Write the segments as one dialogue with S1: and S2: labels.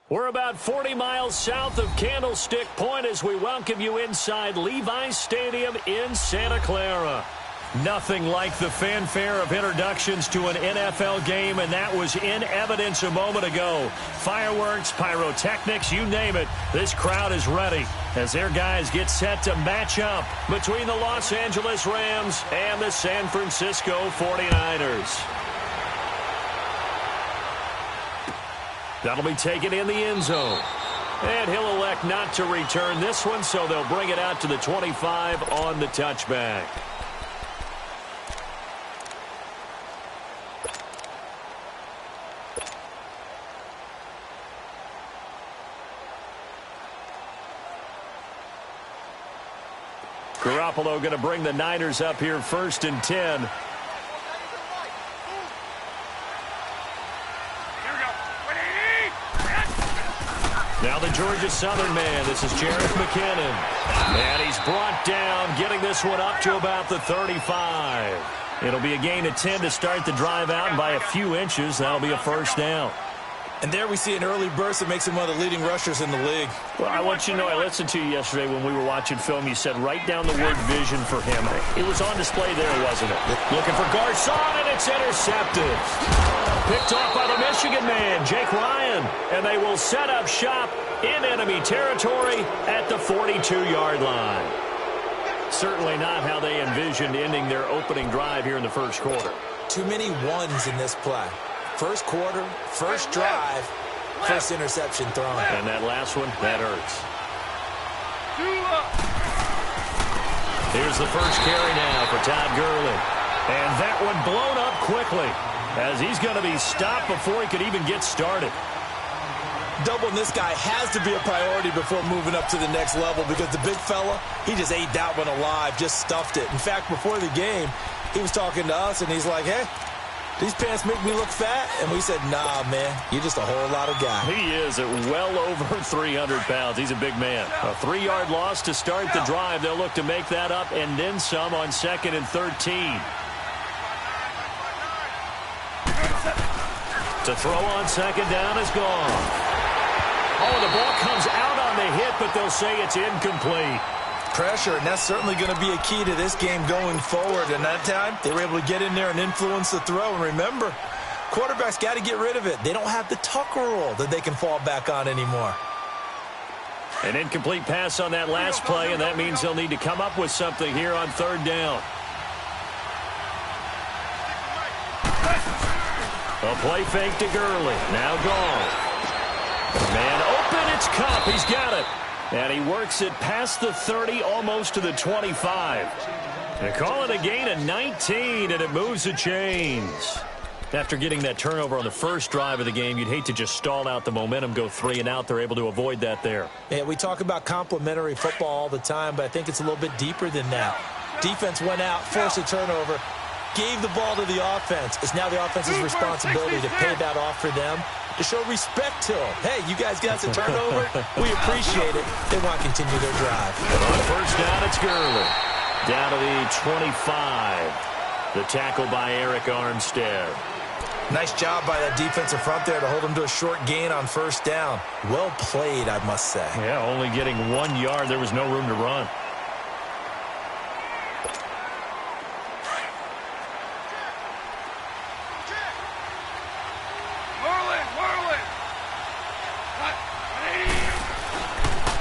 S1: We're about 40 miles south of Candlestick Point as we welcome you inside Levi's Stadium in Santa Clara. Nothing like the fanfare of introductions to an NFL game, and that was in evidence a moment ago. Fireworks, pyrotechnics, you name it. This crowd is ready as their guys get set to match up between the Los Angeles Rams and the San Francisco 49ers. That'll be taken in the end zone. And he'll elect not to return this one, so they'll bring it out to the 25 on the touchback. Garoppolo going to bring the Niners up here 1st and 10. Now the Georgia Southern man. This is Jarrett McKinnon. And he's brought down, getting this one up to about the 35. It'll be a gain of 10 to start the drive out, and by a few inches, that'll be a first down.
S2: And there we see an early burst that makes him one of the leading rushers in the league.
S1: Well, I want you to know, I listened to you yesterday when we were watching film. You said write down the word vision for him. It was on display there, wasn't it? Looking for Garcon, and it's intercepted. Picked off by the Michigan man, Jake Ryan. And they will set up shop in enemy territory at the 42-yard line. Certainly not how they envisioned ending their opening drive here in the first quarter.
S2: Too many ones in this play. First quarter, first drive, first interception thrown.
S1: And that last one, that hurts. Here's the first carry now for Todd Gurley. And that one blown up quickly as he's going to be stopped before he could even get started.
S2: Doubling this guy has to be a priority before moving up to the next level because the big fella, he just ate that one alive, just stuffed it. In fact, before the game, he was talking to us, and he's like, hey, these pants make me look fat? And we said, nah, man, you're just a whole lot of guy.
S1: He is at well over 300 pounds. He's a big man. A 3-yard loss to start the drive. They'll look to make that up and then some on 2nd and 13. To throw on 2nd down is gone. Oh, the ball comes out on the hit, but they'll say it's incomplete.
S2: Pressure, and that's certainly going to be a key to this game going forward. And that time, they were able to get in there and influence the throw. And remember, quarterbacks got to get rid of it. They don't have the Tucker rule that they can fall back on anymore.
S1: An incomplete pass on that last play, and that means they'll need to come up with something here on 3rd down. A play fake to Gurley. Now gone. Man open, it's Kupp. He's got it. And he works it past the 30, almost to the 25. They call it a gain of 19, and it moves the chains. After getting that turnover on the first drive of the game, you'd hate to just stall out the momentum, go 3 and out. They're able to avoid that there.
S2: Yeah, we talk about complementary football all the time, but I think it's a little bit deeper than that. Defense went out, forced a turnover, gave the ball to the offense. It's now the offense's responsibility to pay that off for them, to show respect to them. Hey, you guys got a turnover? We appreciate it. They want to continue their drive.
S1: On 1st down, it's Gurley. Down to the 25. The tackle by Eric Armstead.
S2: Nice job by that defensive front there to hold him to a short gain on 1st down. Well played, I must say.
S1: Yeah, only getting 1 yard. There was no room to run.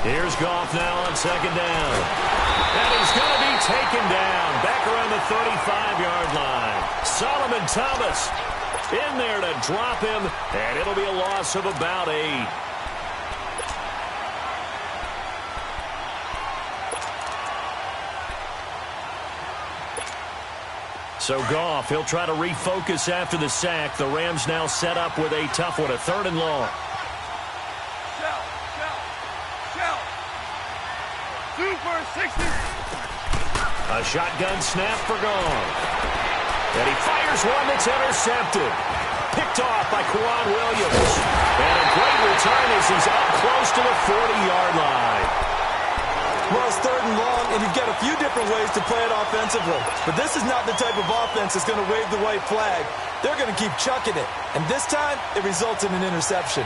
S1: Here's Goff now on 2nd down. And he's going to be taken down back around the 35-yard line. Solomon Thomas in there to drop him, and it'll be a loss of about 8. So Goff, he'll try to refocus after the sack. The Rams now set up with a tough one, a 3rd and long. A shotgun snap for Goff. And he fires one that's intercepted. Picked off by Kwan Williams. And a great return as he's up close to the 40-yard line.
S2: Well, it's 3rd and long, and you've got a few different ways to play it offensively. But this is not the type of offense that's going to wave the white flag. They're going to keep chucking it. And this time, it results in an interception.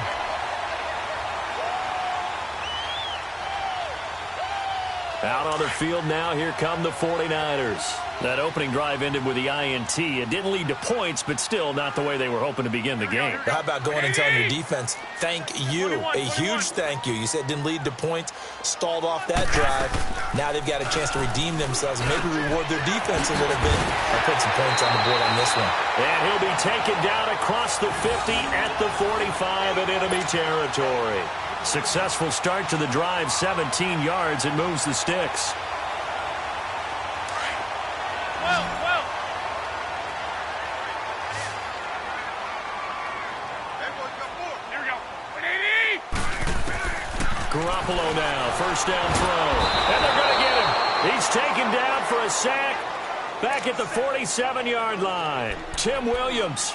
S1: Out on the field now, here come the 49ers. That opening drive ended with the INT. It didn't lead to points, but still not the way they were hoping to begin the game.
S2: How about going and telling your defense, thank you, a huge thank you. You said it didn't lead to points, stalled off that drive. Now they've got a chance to redeem themselves and maybe reward their defense a little bit and put some points on the board on this one.
S1: And he'll be taken down across the 50 at the 45 in enemy territory. Successful start to the drive, 17 yards, and moves the sticks. Garoppolo now, first down throw. And they're going to get him. He's taken down for a sack back at the 47-yard line. Tim Williams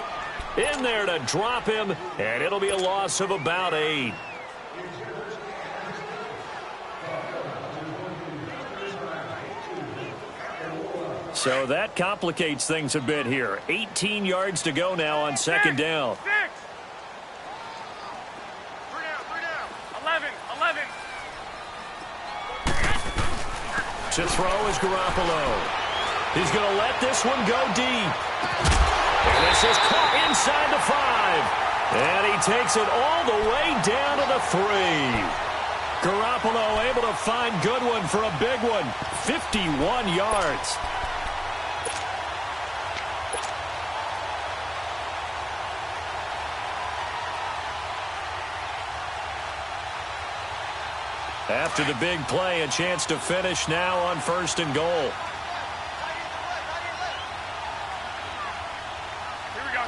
S1: in there to drop him, and it'll be a loss of about 8. So that complicates things a bit here. 18 yards to go now on second down. To throw is Garoppolo. He's going to let this one go deep. And this is caught inside the 5. And he takes it all the way down to the 3. Garoppolo able to find Goodwin for a big one. 51 yards. After the big play, a chance to finish now on first and goal.
S3: Here we go.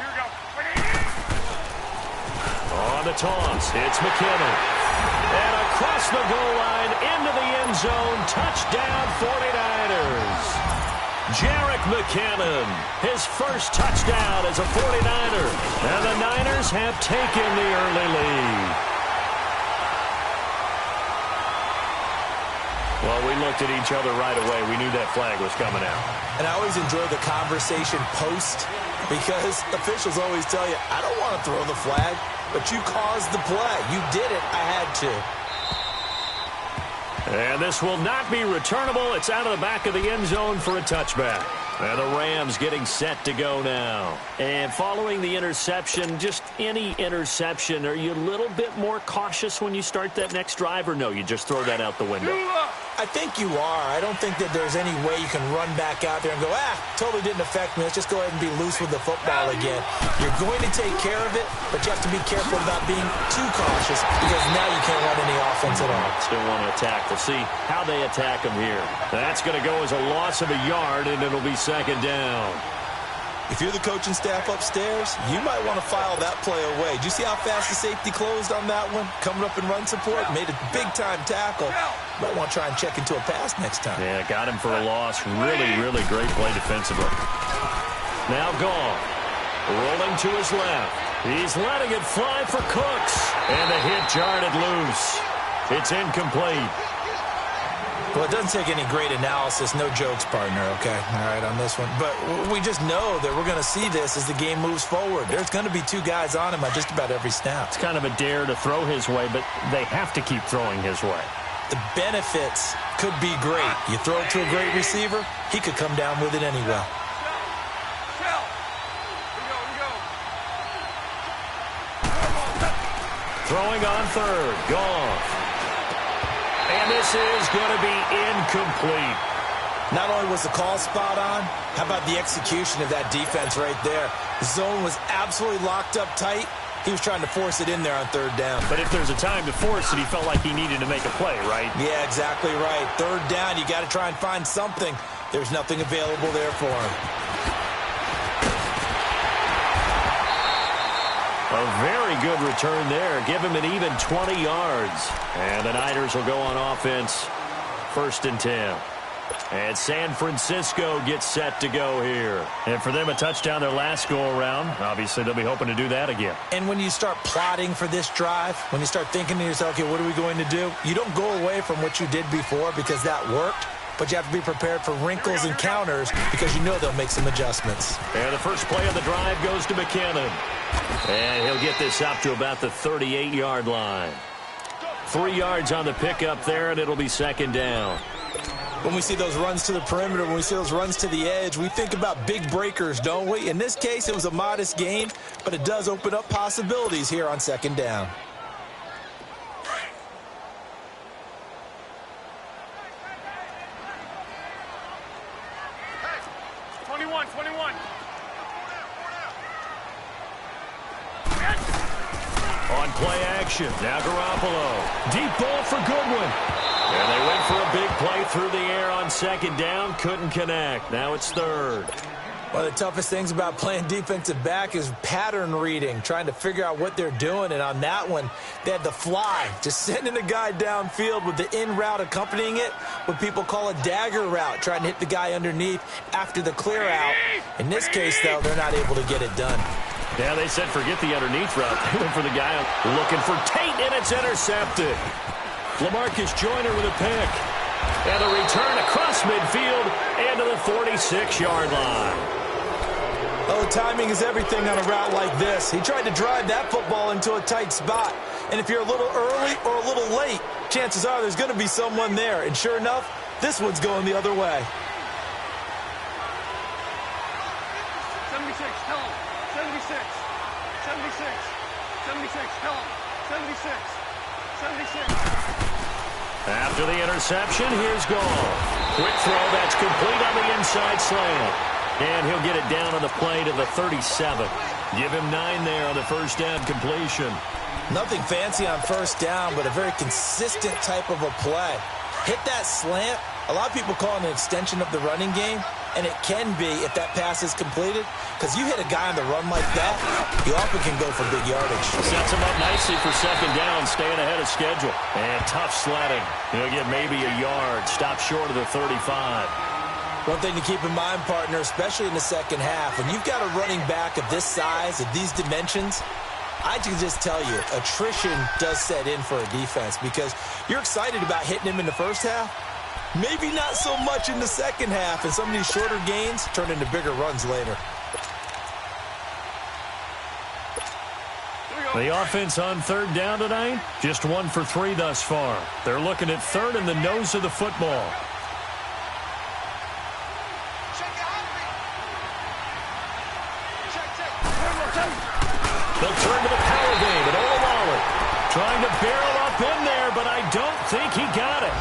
S1: On the toss, it's McKinnon. And across the goal line, into the end zone, touchdown 49ers. Jerick McKinnon, his first touchdown as a 49er. And the Niners have taken the early lead. Well, we looked at each other right away. We knew that flag was coming out.
S2: And I always enjoy the conversation post because officials always tell you, I don't want to throw the flag, but you caused the play. You did it. I had to.
S1: And this will not be returnable. It's out of the back of the end zone for a touchback. And the Rams getting set to go now. And following the interception, just any interception, are you a little bit more cautious when you start that next drive, or no, you just throw that out the window?
S2: I think you are. I don't think that there's any way you can run back out there and go, totally didn't affect me. Let's just go ahead and be loose with the football again. You're going to take care of it, but you have to be careful about being too cautious because now you can't run any offense at all.
S1: Still want to attack. We'll see how they attack them here. That's going to go as a loss of a yard, and it'll be second down.
S2: If you're the coaching staff upstairs, you might want to file that play away. Did you see how fast the safety closed on that one? Coming up in run support, made a big-time tackle. Might want to try and check into a pass next time.
S1: Yeah, got him for a loss. Really, really great play defensively. Now gone. Rolling to his left. He's letting it fly for Cooks. And the hit jarred it loose. It's incomplete.
S2: Well, it doesn't take any great analysis. No jokes, partner, okay? All right, on this one. But we just know that we're going to see this as the game moves forward. There's going to be 2 guys on him at just about every snap.
S1: It's kind of a dare to throw his way, but they have to keep throwing his way.
S2: The benefits could be great. You throw it to a great receiver, he could come down with it anyway.
S1: Throwing on third. Goff. And this is going to be incomplete.
S2: Not only was the call spot on, how about the execution of that defense right there? The zone was absolutely locked up tight. He was trying to force it in there on third down.
S1: But if there's a time to force it, he felt like he needed to make a play, right?
S2: Yeah, exactly right. Third down, you got to try and find something. There's nothing available there for him.
S1: A very good return there. Give him an even 20 yards. And the Niners will go on offense. First and 10. And San Francisco gets set to go here. And for them, a touchdown their last go-around. Obviously, they'll be hoping to do that again.
S2: And when you start plotting for this drive, when you start thinking to yourself, okay, what are we going to do? You don't go away from what you did before because that worked. But you have to be prepared for wrinkles and counters because you know they'll make some adjustments.
S1: And the first play of the drive goes to McKinnon. And he'll get this up to about the 38-yard line. 3 yards on the pickup there, and it'll be second down.
S2: When we see those runs to the perimeter, when we see those runs to the edge, we think about big breakers, don't we? In this case, it was a modest gain, but it does open up possibilities here on second down.
S1: On play action, now Garoppolo. Deep ball for Goodwin. And they went for a big play through the air on second down. Couldn't connect. Now it's third.
S2: One of the toughest things about playing defensive back is pattern reading, trying to figure out what they're doing. And on that one, they had the fly, just sending a guy downfield with the in route accompanying it, what people call a dagger route, trying to hit the guy underneath after the clear out. In this case, though, they're not able to get it done.
S1: Yeah, they said forget the underneath route. They went for the guy looking for Tate, and it's intercepted. LaMarcus Joyner with a pick. And a return across midfield and to the 46-yard line.
S2: Oh, timing is everything on a route like this. He tried to drive that football into a tight spot. And if you're a little early or a little late, chances are there's going to be someone there. And sure enough, this one's going the other way.
S3: 76, tell him. 76, 76, 76, tell him. 76, 76.
S1: After the interception, here's Gall. Quick throw, that's complete on the inside slant. And he'll get it down on the play to the 37. Give him 9 there on the first down completion.
S2: Nothing fancy on first down, but a very consistent type of a play. Hit that slant. A lot of people call it an extension of the running game, and it can be if that pass is completed, because you hit a guy on the run like that, you often can go for big yardage.
S1: Sets him up nicely for second down, staying ahead of schedule. And tough sledding. He'll get maybe a yard, stop short of the 35.
S2: One thing to keep in mind, partner, especially in the second half, when you've got a running back of this size, of these dimensions, I can just tell you, attrition does set in for a defense because you're excited about hitting him in the first half. Maybe not so much in the second half, and some of these shorter gains turn into bigger runs later.
S1: The offense on third down tonight, just 1 for 3 thus far. They're looking at third in the nose of the football. They'll turn to the power game, and Olawale trying to barrel up in there, but I don't think he got it.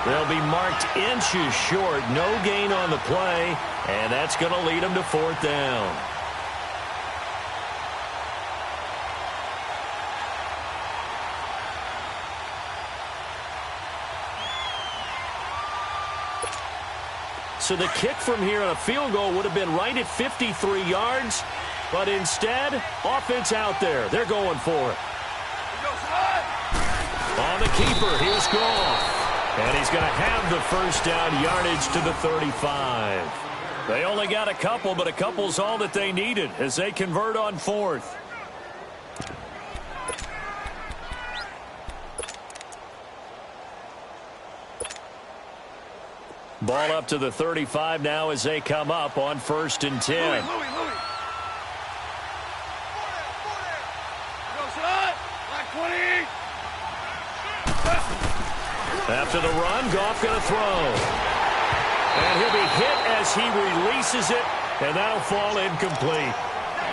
S1: They'll be marked inches short. No gain on the play, and that's going to lead them to fourth down. So the kick from here on a field goal would have been right at 53 yards, but instead, offense out there. They're going for it. On the keeper, here's Goff. And he's going to have the first down yardage to the 35. They only got a couple, but a couple's all that they needed as they convert on fourth. Ball up to the 35 now as they come up on 1st and 10. After the run, Goff going to throw. And he'll be hit as he releases it, and that'll fall incomplete.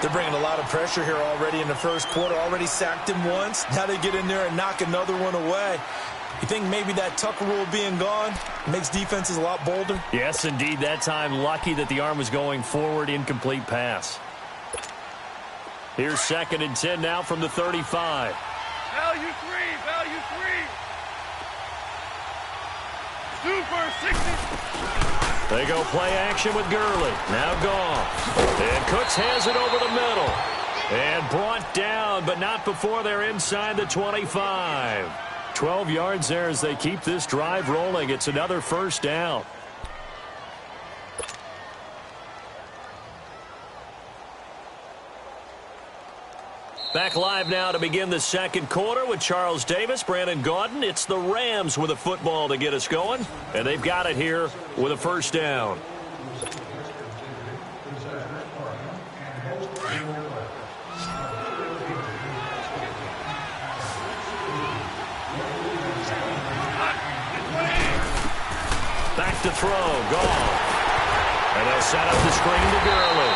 S2: They're bringing a lot of pressure here already in the first quarter. Already sacked him once. Now they get in there and knock another one away. You think maybe that Tucker rule being gone makes defenses a lot bolder?
S1: Yes, indeed. That time, lucky that the arm was going forward. Incomplete pass. Here's 2nd and 10 now from the 35.
S3: Value 3, value 3. Super 60.
S1: They go play action with Gurley. Now Goff. And Cooks has it over the middle. And brought down, but not before they're inside the 25. 12 yards there as they keep this drive rolling. It's another first down. Back live now to begin the second quarter with Charles Davis, Brandon Gaudin. It's the Rams with a football to get us going, and they've got it here with a first down. left to throw. Gone. And they'll set up the screen to Gurley.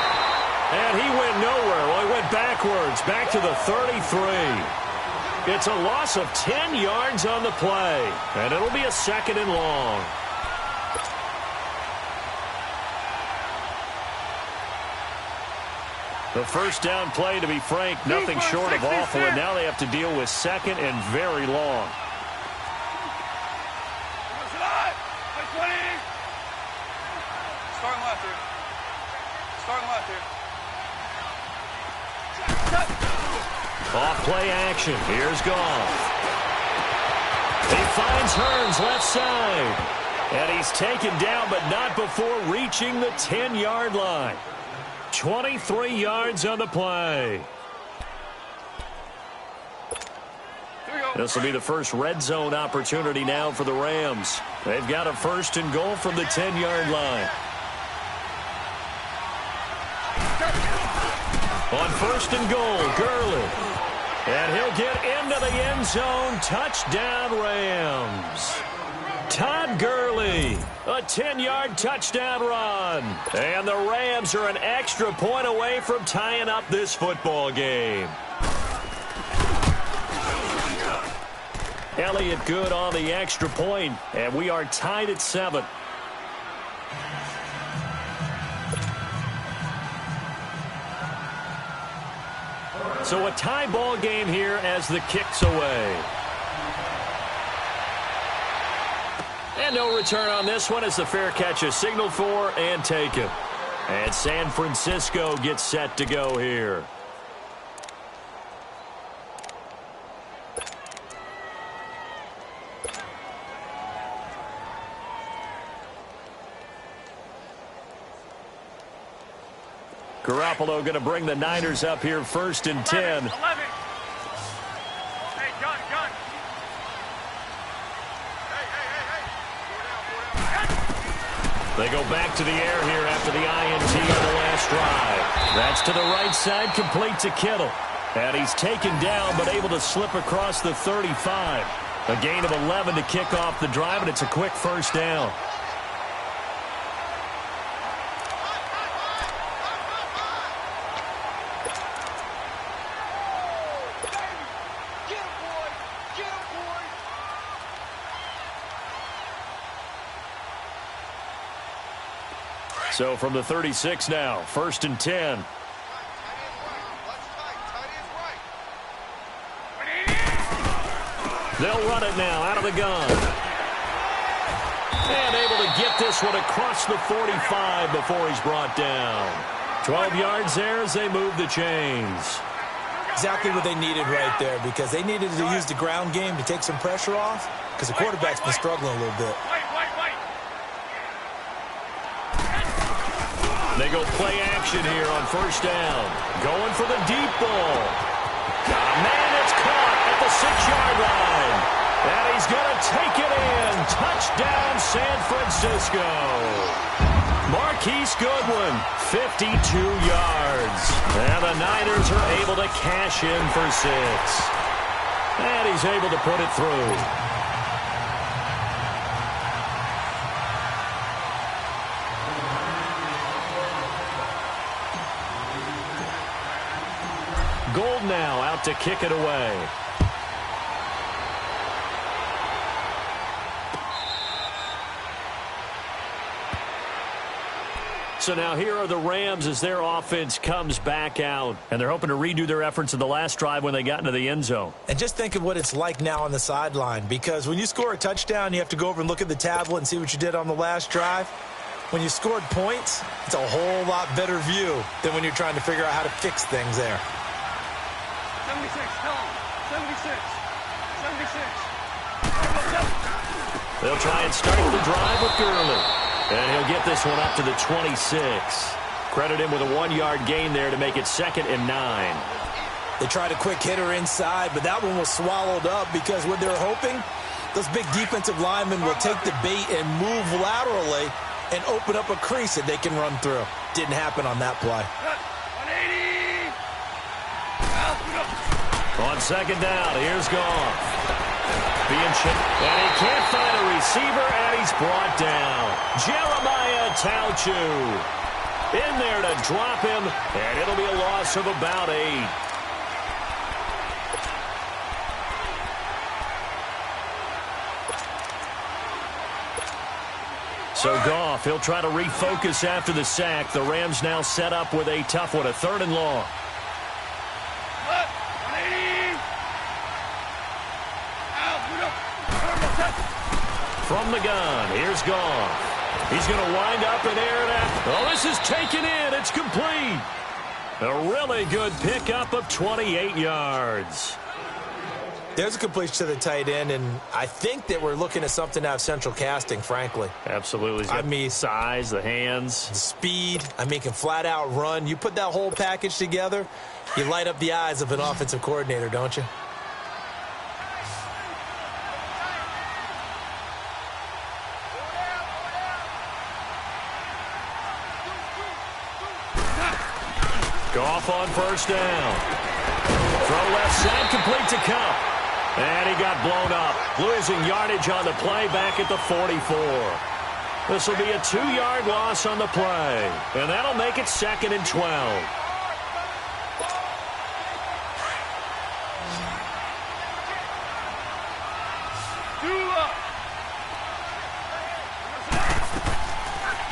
S1: And he went nowhere. Well, he went backwards, back to the 33. It's a loss of 10 yards on the play. And it'll be a 2nd and long. The first down play, to be frank, nothing short of awful. And now they have to deal with 2nd and very long.
S3: Starting left here. Starting left here.
S1: Off play action. Here's Goff. He finds Hearns left side. And he's taken down, but not before reaching the 10-yard line. 23 yards on the play. This will be the first red zone opportunity now for the Rams. They've got a 1st and goal from the 10-yard line. On 1st and goal, Gurley. And he'll get into the end zone. Touchdown, Rams. Todd Gurley, a 10-yard touchdown run. And the Rams are an extra point away from tying up this football game. Elliott good on the extra point, and we are tied at 7. So a tie ball game here as the kick's away. And no return on this one as the fair catch is signaled for and taken. And San Francisco gets set to go here. Garoppolo going to bring the Niners up here 1st and 10.
S3: 11. Hey, gun.
S1: They go back to the air here after the INT on the last drive. That's to the right side, complete to Kittle. And he's taken down, but able to slip across the 35. A gain of 11 to kick off the drive, and it's a quick 1st down. So from the 36 now, 1st and 10. They'll run it now out of the gun. And able to get this one across the 45 before he's brought down. 12 yards there as they move the chains.
S2: Exactly what they needed right there, because they needed to use the ground game to take some pressure off, because the quarterback's been struggling a little bit.
S1: They go play action here on 1st down. Going for the deep ball. Man, it's caught at the 6-yard line. And he's going to take it in. Touchdown, San Francisco. Marquise Goodwin, 52 yards. And the Niners are able to cash in for 6. And he's able to put it through. Gold now out to kick it away. So now here are the Rams as their offense comes back out. And they're hoping to redo their efforts in the last drive when they got into the end zone.
S2: And just think of what it's like now on the sideline, because when you score a touchdown, you have to go over and look at the tablet and see what you did on the last drive. When you scored points, it's a whole lot better view than when you're trying to figure out how to fix things there.
S3: 76, tell him. 76. 76.
S1: They'll try and start the drive with Gurley. And he'll get this one up to the 26. Credit him with a 1-yard gain there to make it 2nd and 9.
S2: They tried a quick hitter inside, but that one was swallowed up because what they're hoping, those big defensive linemen will take the bait and move laterally and open up a crease that they can run through. Didn't happen on that play.
S3: 180.
S1: On 2nd down, here's Goff. Being chipped, and he can't find a receiver, and he's brought down. Jeremiah Tauchu in there to drop him, and it'll be a loss of about 8. So Goff, he'll try to refocus after the sack. The Rams now set up with a tough one, a 3rd and long. From the gun, here's Goff. He's going to wind up and air it out. Oh, this is taken in. It's complete. A really good pickup of 28 yards.
S2: There's a completion to the tight end, and I think that we're looking at something out of central casting, frankly.
S1: Absolutely. I mean, size, the hands.
S2: The speed. I mean, can flat out run. You put that whole package together, you light up the eyes of an offensive coordinator, don't you?
S1: Goff on 1st down. Throw left side, complete to Cup. And he got blown up, losing yardage on the play back at the 44. This will be a 2-yard loss on the play, and that'll make it 2nd and 12.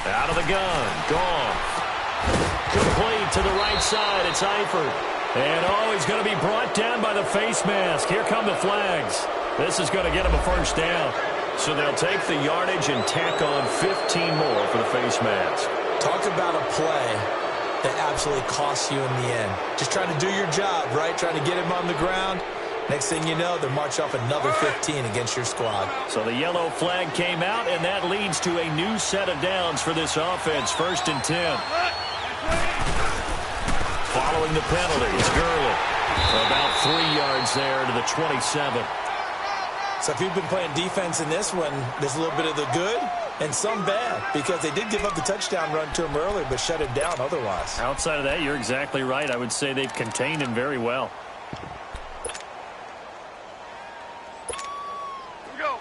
S1: Out of the gun, Goff. Complete to the right side, it's Eifert. And, oh, he's going to be brought down by the face mask. Here come the flags. This is going to get him a 1st down. So they'll take the yardage and tack on 15 more for the face mask.
S2: Talk about a play that absolutely costs you in the end. Just trying to do your job, right? Trying to get him on the ground. Next thing you know, they're march off another 15 against your squad.
S1: So the yellow flag came out, and that leads to a new set of downs for this offense. 1st and 10. Following the penalty, it's Gurley. About 3 yards there to the 27.
S2: So if you've been playing defense in this one, there's a little bit of the good and some bad, because they did give up the touchdown run to him earlier, but shut it down otherwise.
S1: Outside of that, you're exactly right. I would say they've contained him very well.
S3: Here we go.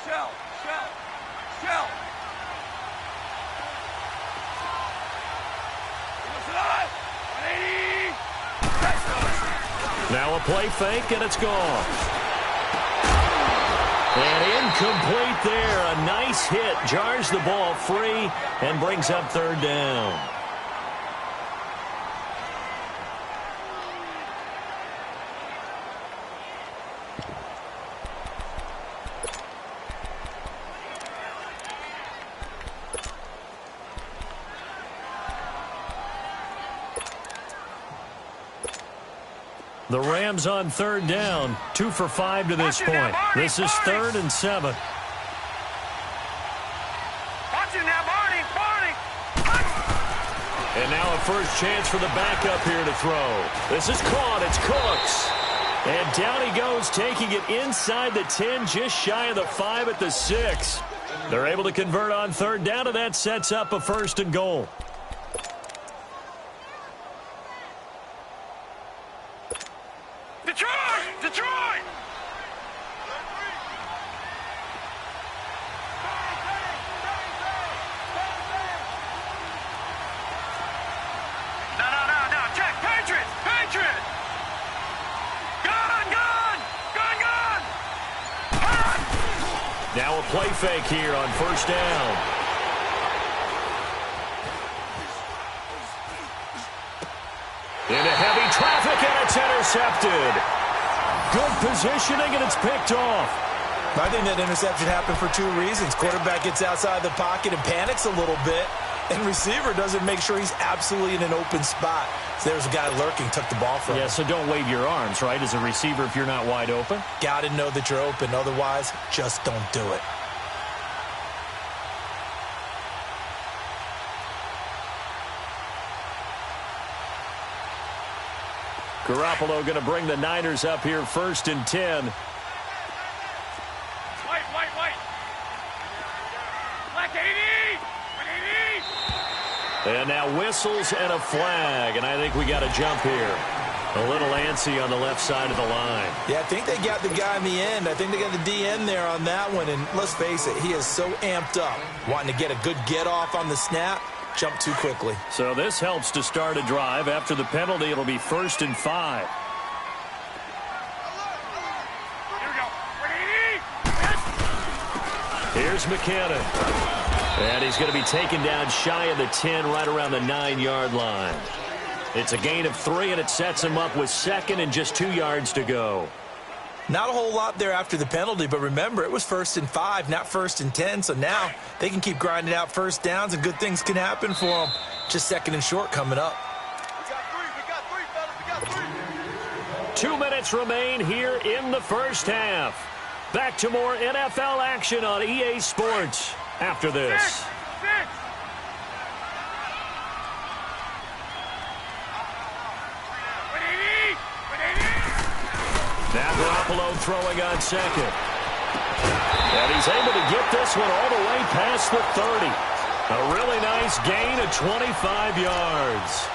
S3: Shell.
S1: Now a play fake, and it's gone. And incomplete there. A nice hit. Jars the ball free and brings up 3rd down. The Rams on 3rd down, 2 for 5 to this point. This is 3rd and 7. And now a first chance for the backup here to throw. This is caught. It's Cooks. And down he goes, taking it inside the 10, just shy of the 5 at the 6. They're able to convert on 3rd down, and that sets up a 1st and goal.
S3: Detroit! No. Check. Patriots! Gun!
S1: Now a play fake here on 1st down. Into heavy traffic, and it's intercepted. Good positioning, and it's picked off.
S2: I think that interception happened for 2 reasons. Quarterback gets outside the pocket and panics a little bit, and receiver doesn't make sure he's absolutely in an open spot. So there's a guy lurking, took the ball from him.
S1: Yeah, so don't wave your arms, right, as a receiver if you're not wide open.
S2: Got to know that you're open. Otherwise, just don't do it.
S1: Garoppolo going to bring the Niners up here 1st and 10.
S3: White. Black 80!
S1: And now whistles and a flag, and I think we got a jump here. A little antsy on the left side of the line.
S2: Yeah, I think they got the guy in the end. I think they got the DN there on that one. And let's face it, he is so amped up, wanting to get a good get-off on the snap, jump too quickly.
S1: So this helps to start a drive. After the penalty, it'll be 1st and 5. Here's McKinnon. And he's going to be taken down shy of the 10, right around the 9-yard line. It's a gain of 3, and it sets him up with 2nd and just 2 yards to go.
S2: Not a whole lot there after the penalty, but remember, it was 1st and 5, not 1st and 10. So now they can keep grinding out first downs, and good things can happen for them. Just 2nd and short coming up.
S3: We got 3, fellas. We got 3.
S1: 2 minutes remain here in the first half. Back to more NFL action on EA Sports after this.
S3: 6.
S1: Now Garoppolo throwing on 2nd. And he's able to get this one all the way past the 30. A really nice gain of 25 yards.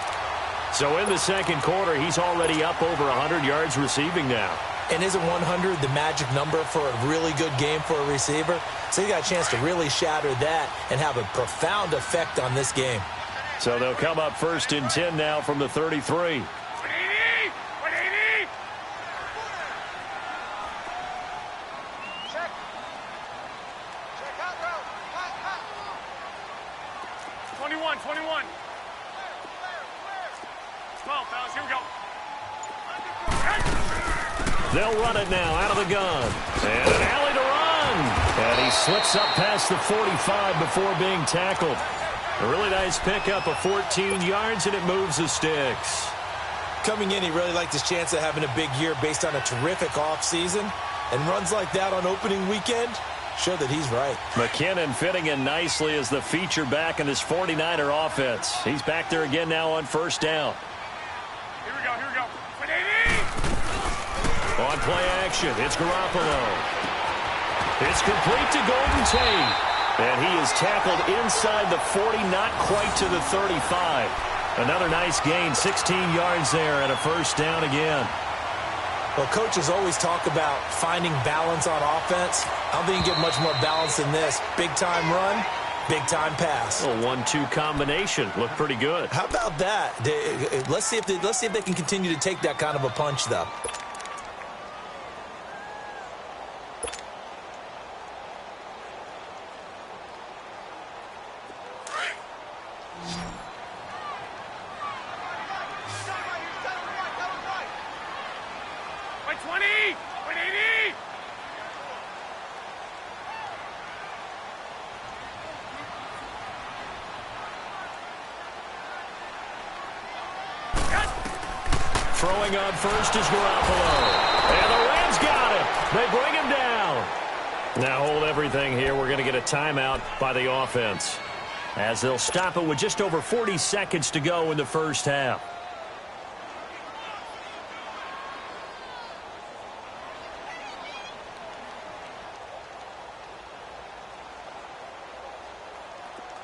S1: So in the second quarter, he's already up over 100 yards receiving now.
S2: And isn't 100 the magic number for a really good game for a receiver? So he got a chance to really shatter that and have a profound effect on this game.
S1: So they'll come up 1st and 10 now from the 33.
S3: 21. 12, fellas, here we go.
S1: They'll run it now out of the gun. And an alley to run. And he slips up past the 45 before being tackled. A really nice pickup of 14 yards, and it moves the sticks.
S2: Coming in, he really liked his chance of having a big year based on a terrific offseason. And runs like that on opening weekend show that he's right.
S1: McKinnon fitting in nicely as the feature back in this 49er offense. He's back there again now on 1st down.
S3: Here we go.
S1: On play action, it's Garoppolo. It's complete to Golden Tate. And he is tackled inside the 40, not quite to the 35. Another nice gain, 16 yards there, and a 1st down again.
S2: Well, coaches always talk about finding balance on offense. I don't think you get much more balance than this. Big-time run, big-time pass.
S1: A 1-2 combination. Looked pretty good.
S2: How about that? Let's see if they can continue to take that kind of a punch, though.
S1: Throwing on 1st is Garoppolo. And the Rams got him. They bring him down. Now hold everything here. We're going to get a timeout by the offense, as they'll stop it with just over 40 seconds to go in the first half.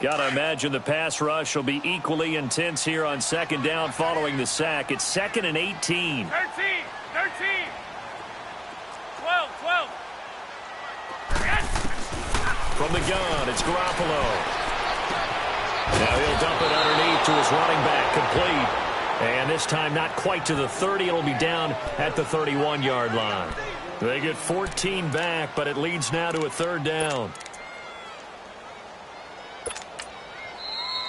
S1: Got to imagine the pass rush will be equally intense here on 2nd down following the sack. It's 2nd and 18.
S3: 13. 12.
S1: From the gun, it's Garoppolo. Now he'll dump it underneath to his running back, complete. And this time not quite to the 30. It'll be down at the 31-yard line. They get 14 back, but it leads now to a 3rd down.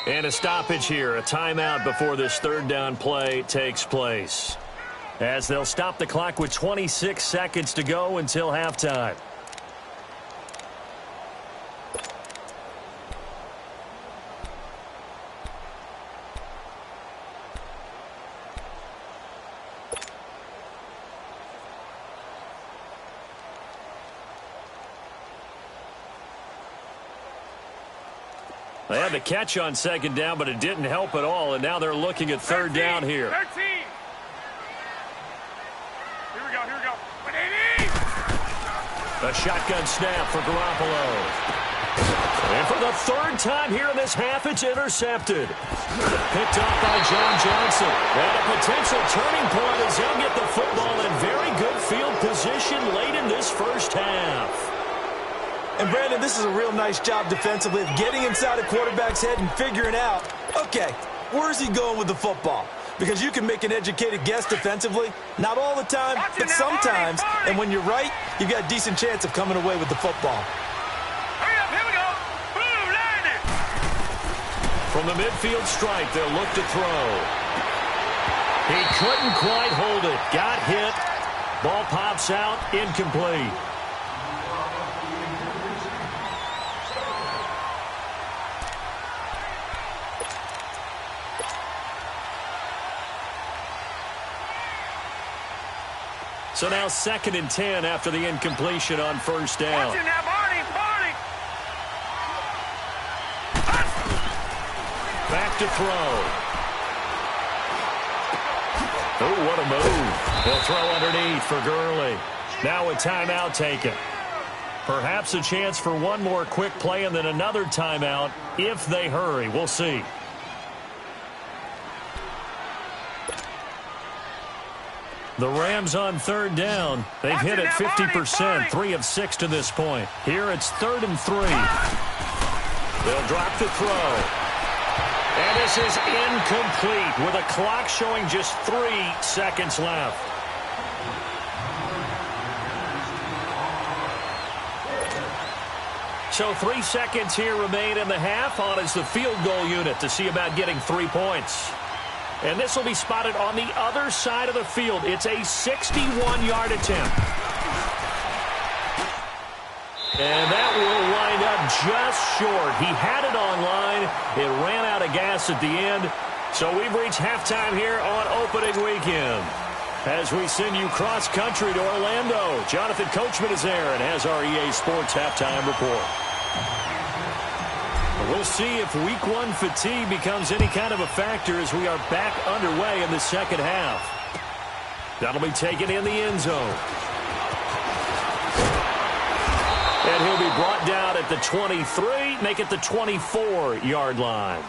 S1: And a stoppage here, a timeout before this 3rd down play takes place, as they'll stop the clock with 26 seconds to go until halftime. They had the catch on 2nd down, but it didn't help at all, and now they're looking at 3rd down here.
S3: 13. Here we go. 180.
S1: A shotgun snap for Garoppolo. And for the third time here in this half, it's intercepted. Picked off by John Johnson. And a potential turning point as they'll get the football in very good field position late in this first half.
S2: And, Brandon, this is a real nice job defensively of getting inside a quarterback's head and figuring out, okay, where's he going with the football? Because you can make an educated guess defensively. Not all the time, but sometimes. And when you're right, you've got a decent chance of coming away with the football.
S3: Hurry up, here we go. Blue, line it.
S1: From the midfield stripe, they'll look to throw. He couldn't quite hold it. Got hit. Ball pops out. Incomplete. So now 2nd and 10 after the incompletion on first down.
S3: Watch it now, Barney, Barney.
S1: Back to throw. Oh, what a move. He'll throw underneath for Gurley. Now a timeout taken. Perhaps a chance for one more quick play and then another timeout if they hurry. We'll see. The Rams on 3rd down. They've hit it 50%, 3 of 6 to this point. Here it's 3rd and 3. They'll drop the throw. And this is incomplete with a clock showing just 3 seconds left. So 3 seconds here remain in the half. On is the field goal unit to see about getting 3 points. And this will be spotted on the other side of the field. It's a 61-yard attempt. And that will wind up just short. He had it on line. It ran out of gas at the end. So we've reached halftime here on opening weekend. As we send you cross-country to Orlando, Jonathan Coachman is there and has our EA Sports halftime report. We'll see if Week 1 fatigue becomes any kind of a factor as we are back underway in the second half. That'll be taken in the end zone. And he'll be brought down at the 23, make it the 24-yard line.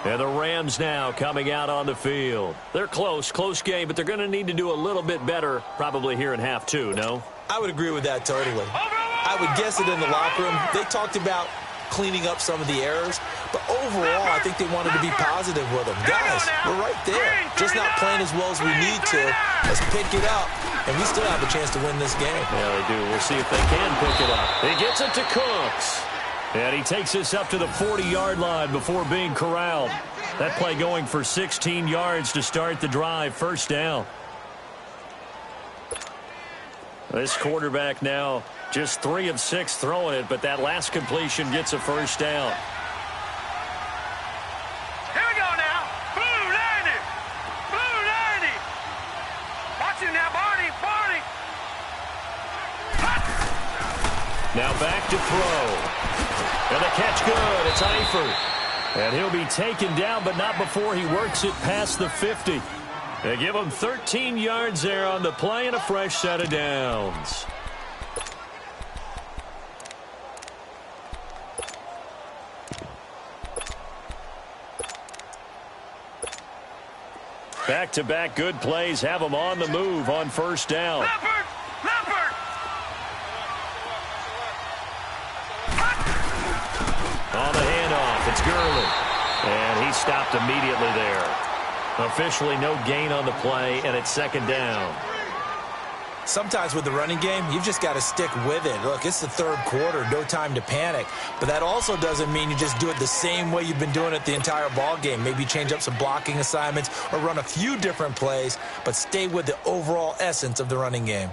S1: And the Rams now coming out on the field. They're close game, but they're going to need to do a little bit better probably here in half 2, no?
S2: I would agree with that totally. I would guess it in the locker room. They talked about cleaning up some of the errors, but overall, I think they wanted to be positive with them. Guys, we're right there. Just not playing as well as we need to. Let's pick it up, and we still have a chance to win this game.
S1: Yeah, they do. We'll see if they can pick it up. He gets it to Cooks, and he takes this up to the 40-yard line before being corralled. That play going for 16 yards to start the drive, first down. This quarterback now just 3 of 6 throwing it, but that last completion gets a first down.
S3: Here we go now. Blue, line it. Blue, line it. Watch it now, Barney, Barney.
S1: Now back to throw. And the catch good. It's Eifert. And he'll be taken down, but not before he works it past the 50. They give him 13 yards there on the play and a fresh set of downs. Back-to-back good plays have them on the move on first down.
S3: Leopard, Leopard.
S1: On the handoff, it's Gurley. And he stopped immediately there. Officially no gain on the play, and it's second down.
S2: Sometimes with the running game, you've just got to stick with it. Look, it's the 3rd quarter, no time to panic. But that also doesn't mean you just do it the same way you've been doing it the entire ball game. Maybe change up some blocking assignments or run a few different plays, but stay with the overall essence of the running game.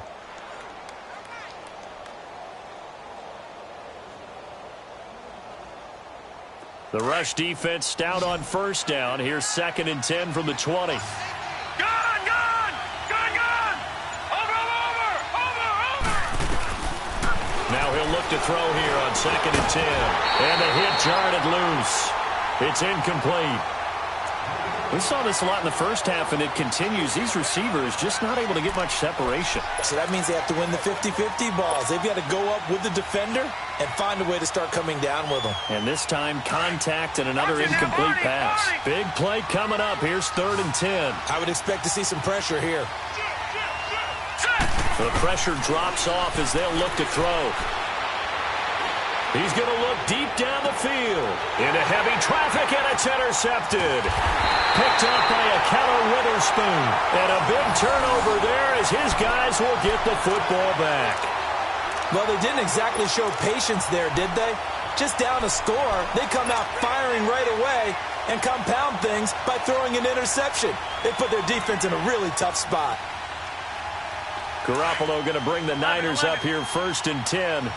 S1: The rush defense stout on first down. Here's 2nd and 10 from the 20.
S3: Gone, gone, gone, gone. Over.
S1: Now he'll look to throw here on 2nd and 10. And the hit jarred it loose. It's incomplete. We saw this a lot in the first half, and it continues. These receivers just not able to get much separation.
S2: So that means they have to win the 50-50 balls. They've got to go up with the defender and find a way to start coming down with them.
S1: And this time, contact and another incomplete pass. Big play coming up. Here's 3rd and 10.
S2: I would expect to see some pressure here.
S1: The pressure drops off as they'll look to throw. He's going to look deep down the field. Into heavy traffic, and it's intercepted. Picked up by a Keller Witherspoon. And a big turnover there as his guys will get the football back.
S2: Well, they didn't exactly show patience there, did they? Just down a score, they come out firing right away and compound things by throwing an interception. They put their defense in a really tough spot.
S1: Garoppolo going to bring the Niners up here 1st and 10.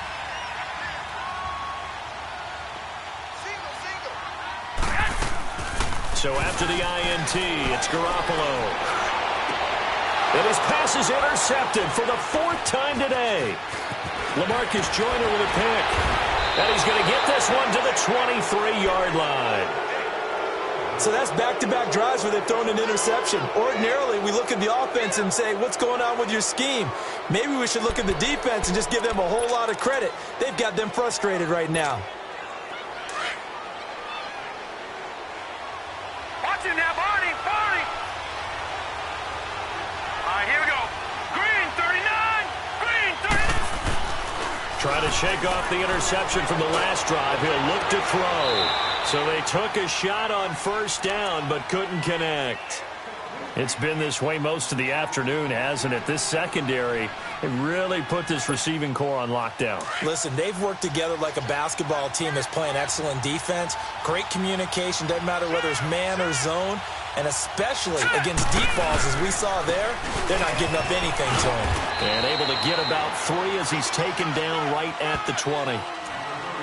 S1: So after the INT, it's Garoppolo. And his pass is intercepted for the 4th time today. LaMarcus Joyner with a pick. And he's going to get this one to the 23-yard line.
S2: So that's back-to-back drives where they've thrown an interception. Ordinarily, we look at the offense and say, what's going on with your scheme? Maybe we should look at the defense and just give them a whole lot of credit. They've got them frustrated right now.
S3: Watch him now, Barney. All right, here we go. Green, 39. Green, 39.
S1: Try to shake off the interception from the last drive. He'll look to throw. So they took a shot on 1st down, but couldn't connect. It's been this way most of the afternoon, hasn't it? This secondary, it really put this receiving core on lockdown.
S2: Listen, they've worked together like a basketball team that's playing excellent defense. Great communication, doesn't matter whether it's man or zone. And especially against deep balls, as we saw there, they're not giving up anything to him.
S1: And able to get about 3 as he's taken down right at the 20.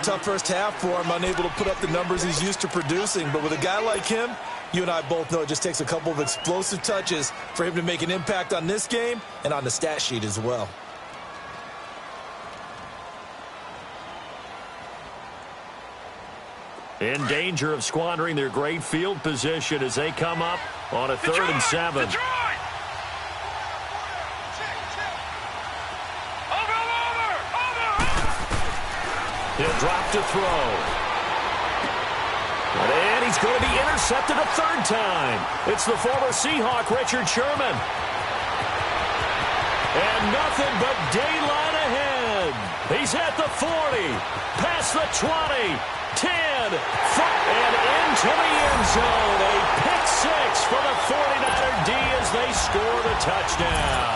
S2: Tough first half for him, unable to put up the numbers he's used to producing. But with a guy like him, you and I both know it just takes a couple of explosive touches for him to make an impact on this game and on the stat sheet as well.
S1: In danger of squandering their great field position as they come up on a 3rd and 7. He'll drop to throw. And he's going to be intercepted a 3rd time. It's the former Seahawk, Richard Sherman. And nothing but daylight ahead. He's at the 40, past the 20, 10, 5, and into the end zone. A pick 6 for the 49er D as they score the touchdown.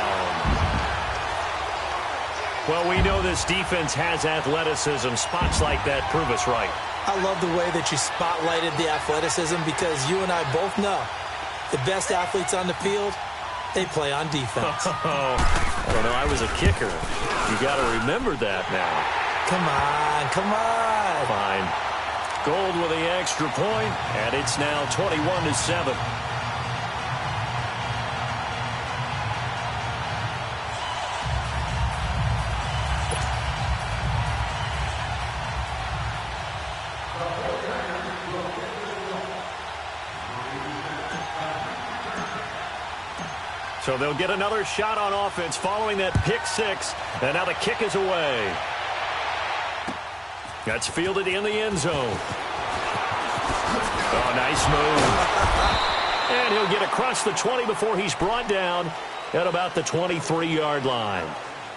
S1: Well, we know this defense has athleticism. Spots like that prove us right.
S2: I love the way that you spotlighted the athleticism because you and I both know the best athletes on the field, they play on defense.
S1: I don't know. I was a kicker. You got to remember that now.
S2: Come on.
S1: Fine. Gold with the extra point, and it's now 21-7. So they'll get another shot on offense following that pick 6. And now the kick is away. That's fielded in the end zone. Oh, nice move. And he'll get across the 20 before he's brought down at about the 23-yard line.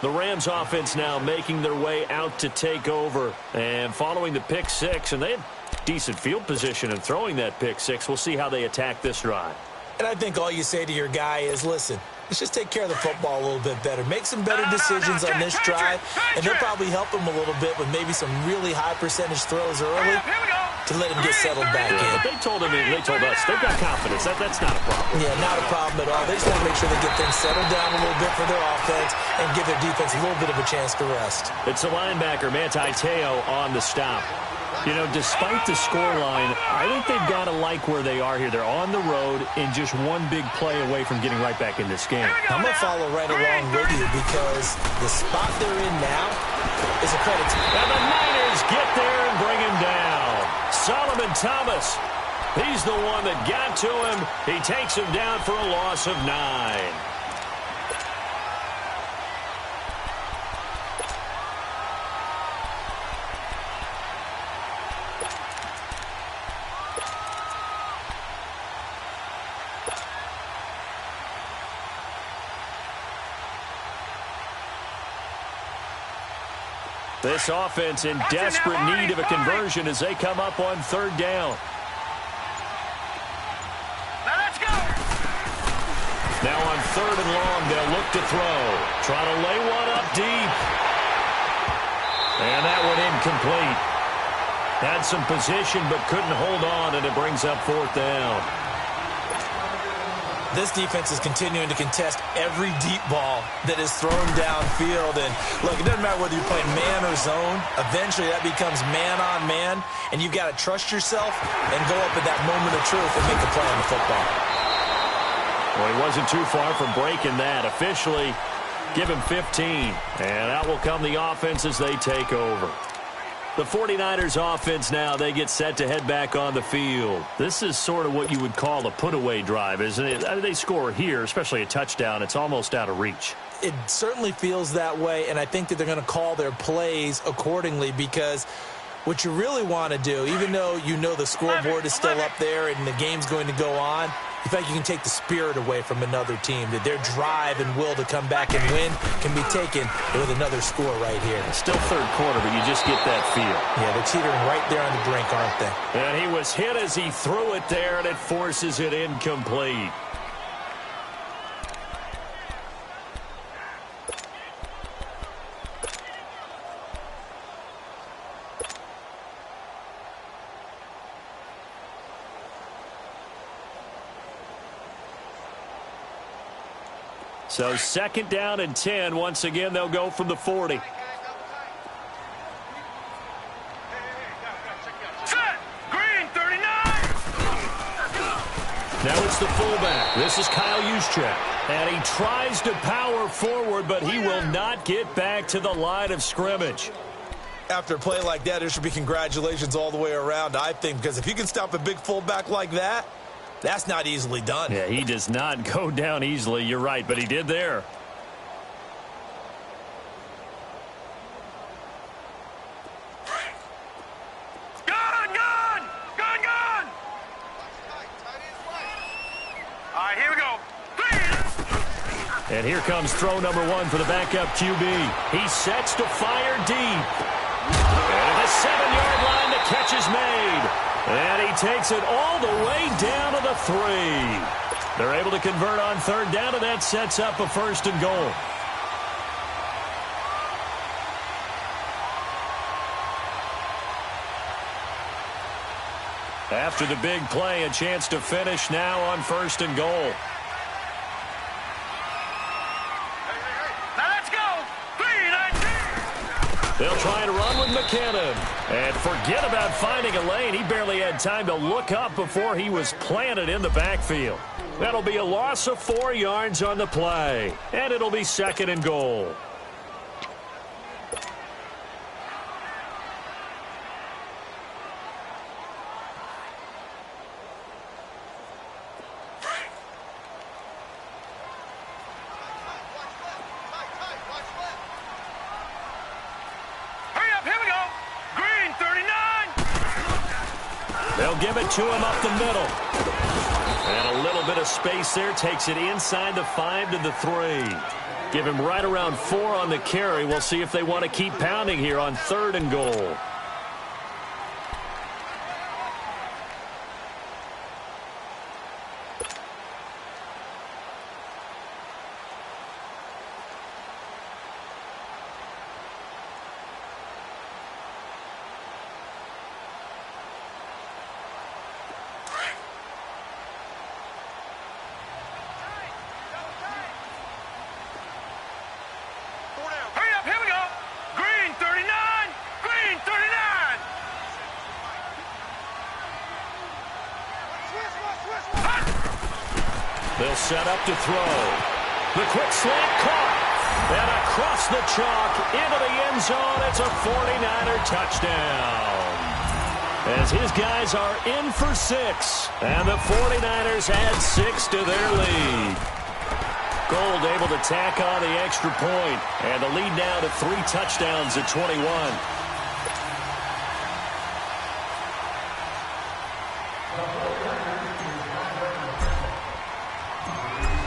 S1: The Rams offense now making their way out to take over. And following the pick 6, and they had decent field position in throwing that pick 6. We'll see how they attack this drive.
S2: And I think all you say to your guy is, listen, let's just take care of the football a little bit better. Make some better decisions on this drive, and they'll probably help him a little bit with maybe some really high percentage throws early to let him get settled back in.
S1: But they told us, they've got confidence. That's not a problem.
S2: Yeah, not a problem at all. They just want to make sure they get things settled down a little bit for their offense and give their defense a little bit of a chance to rest.
S1: It's the linebacker, Manti Te'o, on the stop. You know, despite the scoreline, I think they've got to like where they are here. They're on the road and just one big play away from getting right back in this game.
S2: I'm going to follow right along with you because the spot they're in now is a credit to them.
S1: And the Niners get there and bring him down. Solomon Thomas He's the one that got to him. He takes him down for a loss of 9. This offense in desperate need of a conversion as they come up on 3rd down.
S3: Now let's go.
S1: Now on 3rd and long, they'll look to throw. Try to lay one up deep. And that one incomplete. Had some position but couldn't hold on, and it brings up 4th down.
S2: This defense is continuing to contest every deep ball that is thrown downfield. And, look, it doesn't matter whether you're playing man or zone. Eventually, that becomes man-on-man, and you've got to trust yourself and go up at that moment of truth and make a play on the football.
S1: Well, he wasn't too far from breaking that. Officially, give him 15. And out will come the offense as they take over. The 49ers offense now, they get set to head back on the field. This is sort of what you would call a put-away drive, isn't it? I mean, they score here, especially a touchdown. It's almost out of reach.
S2: It certainly feels that way, and I think that they're going to call their plays accordingly, because what you really want to do, even though you know the scoreboard is still up there and the game's going to go on, in fact, you can take the spirit away from another team, that their drive and will to come back and win can be taken with another score right here.
S1: Still 3rd quarter, but you just get that feel.
S2: Yeah, they're teetering right there on the brink, aren't they?
S1: And he was hit as he threw it there, and it forces it incomplete. So 2nd down and 10. Once again, they'll go from the 40.
S3: Set. Green, 39.
S1: Now it's the fullback. This is Kyle Juszczyk. And he tries to power forward, but he will not get back to the line of scrimmage.
S2: After a play like that, there should be congratulations all the way around, I think, because if you can stop a big fullback like that, that's not easily done.
S1: Yeah, he does not go down easily. You're right, but he did there.
S3: Gun, gun, gun, gun. All right, here we go.
S1: And here comes throw number 1 for the backup QB. He sets to fire deep. And at the 7-yard line, the catch is made. And he takes it all the way down to the 3. They're able to convert on 3rd down, and that sets up a 1st and goal. After the big play, a chance to finish now on 1st and goal.
S3: Now let's go. 3-19.
S1: They'll try and run with McKinnon. And forget about finding a lane. He barely had time to look up before he was planted in the backfield. That'll be a loss of 4 yards on the play. And it'll be 2nd and goal. They'll give it to him up the middle. And a little bit of space there. Takes it inside the 5 to the 3. Give him right around 4 on the carry. We'll see if they want to keep pounding here on 3rd and goal. They'll set up to throw. The quick slant caught. And across the chalk into the end zone. It's a 49er touchdown. as his guys are in for 6. And the 49ers add 6 to their lead. Gold able to tack on the extra point, and the lead now to 3 touchdowns at 21.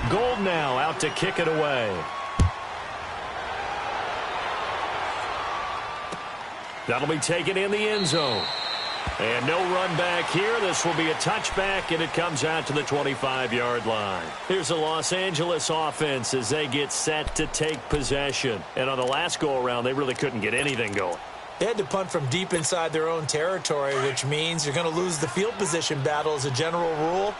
S1: Gold now out to kick it away. That'll be taken in the end zone. And no run back here. This will be a touchback, and it comes out to the 25-yard line. Here's the Los Angeles offense as they get set to take possession. And on the last go-around, they really couldn't get anything going.
S2: They had to punt from deep inside their own territory, which means you're going to lose the field position battle as a general rule.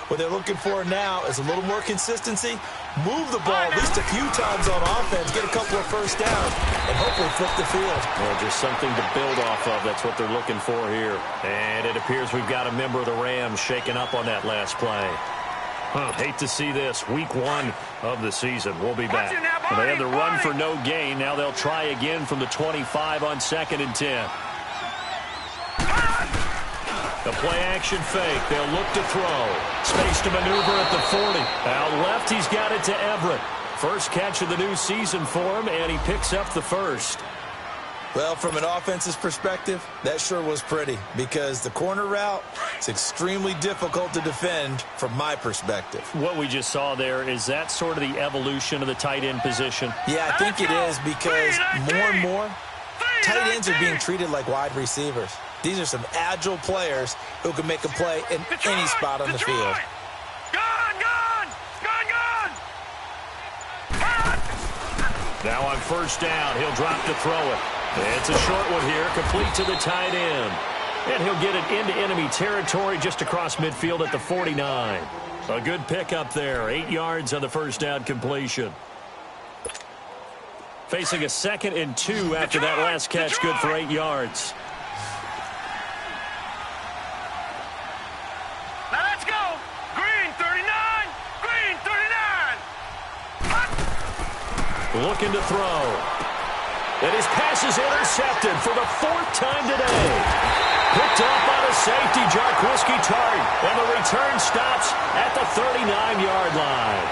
S2: What they're looking for now is a little more consistency, move the ball at least a few times on offense, get a couple of first downs, and hopefully flip the field.
S1: Well, just something to build off of. That's what they're looking for here. And it appears we've got a member of the Rams shaken up on that last play. Hate to see this. Week 1 of the season. We'll be back. Well, they had the run for no gain. Now they'll try again from the 25 on 2nd and 10. The play-action fake. They'll look to throw. Space to maneuver at the 40. Out left, he's got it to Everett. First catch of the new season for him, and he picks up the first.
S2: Well, from an offense's perspective, that sure was pretty because the corner route is extremely difficult to defend from my perspective.
S1: What we just saw there, is that sort of the evolution of the tight end position?
S2: Yeah, I think it is because more and more, tight ends are being treated like wide receivers. These are some agile players who can make a play in any spot on the field.
S1: Now on first down, he'll drop to throw it. It's a short one here, complete to the tight end. And he'll get it into enemy territory just across midfield at the 49. A good pickup there, 8 yards on the first down completion. Facing a 2nd and 2 after that last catch, good for 8 yards. Looking to throw. And his pass is intercepted for the 4th time today. Picked off by the safety, Jarquiski Tart. And the return stops at the 39-yard line.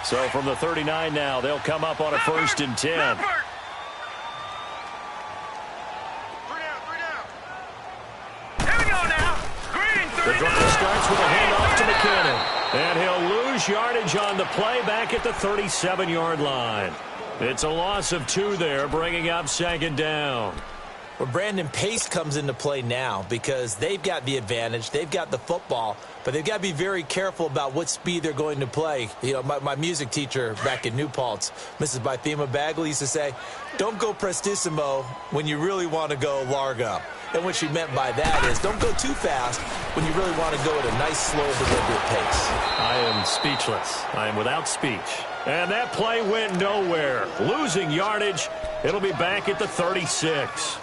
S1: So from the 39 now, they'll come up on a 1st and 10. The drive starts with a handoff to McKinnon. And he'll lose yardage on the play back at the 37-yard line. It's a loss of 2 there, bringing up 2nd down.
S2: Well, Brandon, pace comes into play now because they've got the advantage. They've got the football, but they've got to be very careful about what speed they're going to play. You know, my music teacher back in New Paltz, Mrs. Bythema Bagley, used to say, don't go prestissimo when you really want to go largo. And what she meant by that is don't go too fast when you really want to go at a nice, slow, deliberate pace.
S1: I am speechless. I am without speech. And that play went nowhere. Losing yardage. It'll be back at the 36.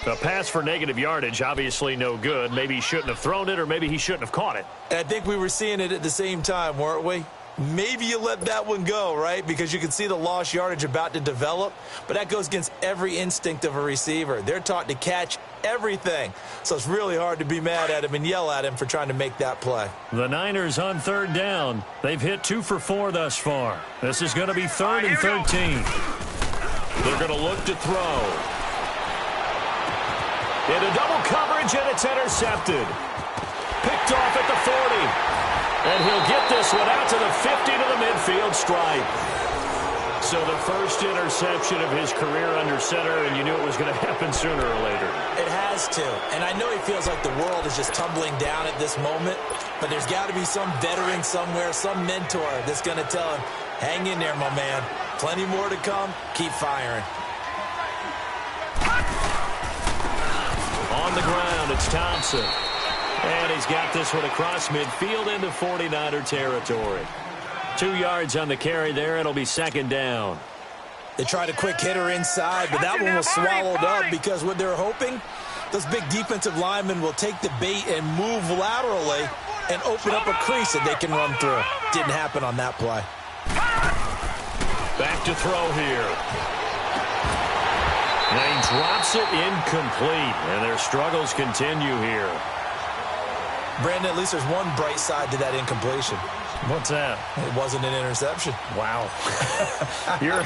S1: The pass for negative yardage, obviously no good. Maybe he shouldn't have thrown it, or maybe he shouldn't have caught it.
S2: And I think we were seeing it at the same time, weren't we? Maybe you let that one go, right? Because you can see the lost yardage about to develop. But that goes against every instinct of a receiver. They're taught to catch everything. So it's really hard to be mad at him and yell at him for trying to make that play.
S1: The Niners on 3rd down. They've hit 2 for 4 thus far. This is going to be 3rd and 13. They're going to look to throw. Into double coverage, and it's intercepted. Picked off at the 40. And he'll get this one out to the 50 to the midfield stripe. So the first interception of his career under center, and you knew it was going to happen sooner or later.
S2: It has to. And I know he feels like the world is just tumbling down at this moment, but there's got to be some veteran somewhere, some mentor that's going to tell him, hang in there, my man. Plenty more to come. Keep firing.
S1: On the ground, it's Thompson. And he's got this one across midfield into 49er territory. 2 yards on the carry there. It'll be 2nd down.
S2: They tried a quick hitter inside, but that one was swallowed up because what they're hoping, those big defensive linemen will take the bait and move laterally and open up a crease that they can run through. Didn't happen on that play.
S1: Back to throw here. And he drops it incomplete, and their struggles continue here.
S2: Brandon, at least there's one bright side to that incompletion.
S1: What's that?
S2: It wasn't an interception.
S1: Wow. You're